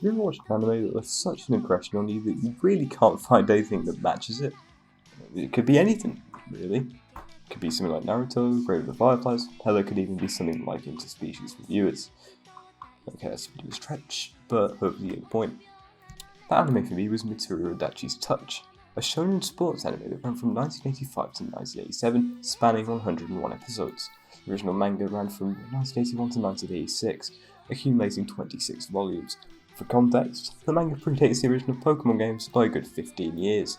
You ever watched an anime that left such an impression on you that you really can't find anything that matches it? It could be anything, really. It could be something like Naruto, Grave of the Fireflies, hell, it could even be something like Interspecies Reviewers. Okay, that's a bit of a stretch, but hopefully you get the point. That anime for me was Mitsuru Adachi's Touch, a shonen sports anime that ran from 1985 to 1987, spanning 101 episodes. The original manga ran from 1981 to 1986, accumulating 26 volumes. For context, the manga predates the original Pokemon games by a good 15 years.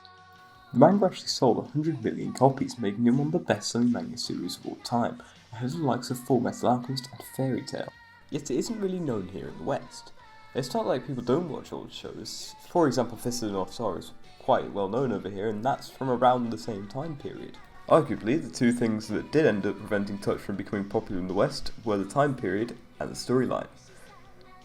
The manga actually sold 100 million copies, making it one of the best-selling manga series of all time, ahead of the likes of Full Metal Alchemist and Fairy Tail. Yet it isn't really known here in the West. It's not like people don't watch old shows. For example, Fist of the North Star is quite well known over here, and that's from around the same time period. Arguably, the two things that did end up preventing Touch from becoming popular in the West were the time period and the storyline.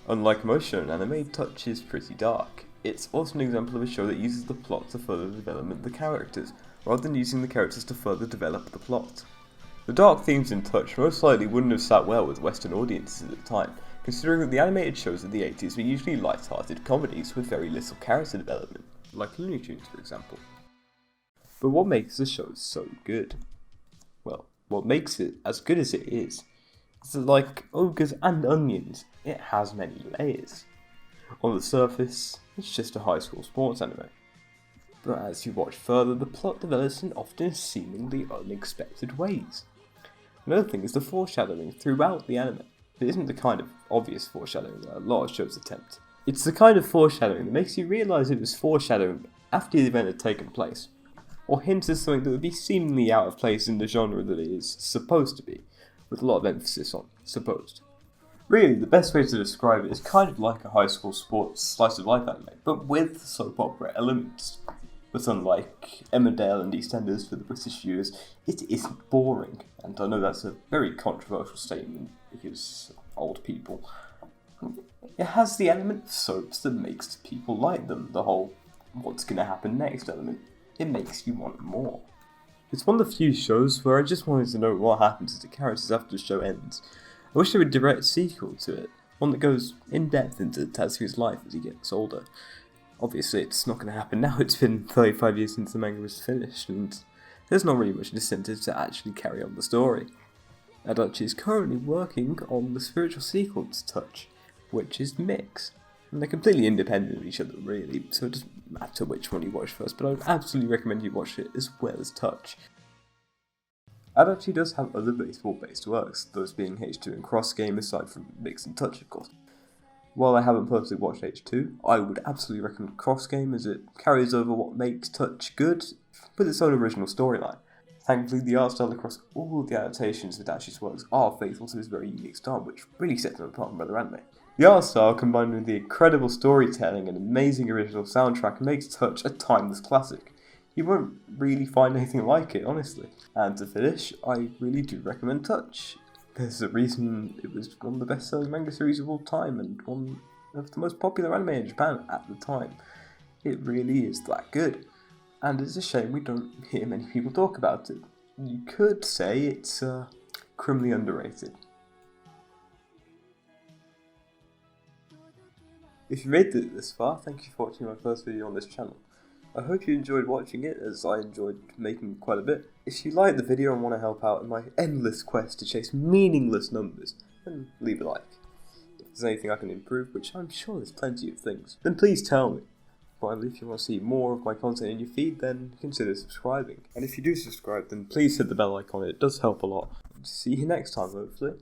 Unlike most shonen anime, Touch is pretty dark. It's also an example of a show that uses the plot to further the development of the characters, rather than using the characters to further develop the plot. The dark themes in Touch most likely wouldn't have sat well with Western audiences at the time, considering that the animated shows of the 80s were usually light-hearted comedies with very little character development, like Looney Tunes for example. But what makes the show so good? Well, what makes it as good as it is that like ogres and onions, it has many layers. On the surface, it's just a high school sports anime. But as you watch further, the plot develops in often seemingly unexpected ways. Another thing is the foreshadowing throughout the anime. It isn't the kind of obvious foreshadowing that a lot of shows attempt. It's the kind of foreshadowing that makes you realise it was foreshadowing after the event had taken place, or hints at something that would be seemingly out of place in the genre that it is supposed to be, with a lot of emphasis on supposed. Really, the best way to describe it is kind of like a high school sports slice of life anime, but with soap opera elements. But unlike Emmerdale and EastEnders for the British viewers, it isn't boring. And I know that's a very controversial statement because old people. It has the element of soaps that makes people like them, the whole what's going to happen next element. It makes you want more. It's one of the few shows where I just wanted to know what happens to the characters after the show ends. I wish there would direct a sequel to it, one that goes in depth into Tatsuya's life as he gets older. Obviously, it's not going to happen now. It's been 35 years since the manga was finished, and there's not really much incentive to actually carry on the story. Adachi is currently working on the spiritual sequel to Touch, which is Mix. And they're completely independent of each other, really, so it doesn't matter which one you watch first, but I would absolutely recommend you watch it as well as Touch. Adachi does have other baseball-based works, those being H2 and Cross Game aside from Mix and Touch, of course. While I haven't personally watched H2, I would absolutely recommend Cross Game as it carries over what makes Touch good with its own original storyline. Thankfully, the art style across all of the adaptations of Adachi's works are faithful to his very unique style, which really sets them apart from other anime. The art style, combined with the incredible storytelling and amazing original soundtrack, makes Touch a timeless classic. You won't really find anything like it, honestly. And to finish, I really do recommend Touch. There's a reason it was one of the best-selling manga series of all time and one of the most popular anime in Japan at the time. It really is that good. And it's a shame we don't hear many people talk about it. You could say it's criminally underrated. If you made it this far, thank you for watching my first video on this channel. I hope you enjoyed watching it, as I enjoyed making quite a bit. If you like the video and want to help out in my endless quest to chase meaningless numbers, then leave a like. If there's anything I can improve, which I'm sure there's plenty of things, then please tell me. Finally, if you want to see more of my content in your feed, then consider subscribing. And if you do subscribe, then please hit the bell icon, it does help a lot. See you next time, hopefully.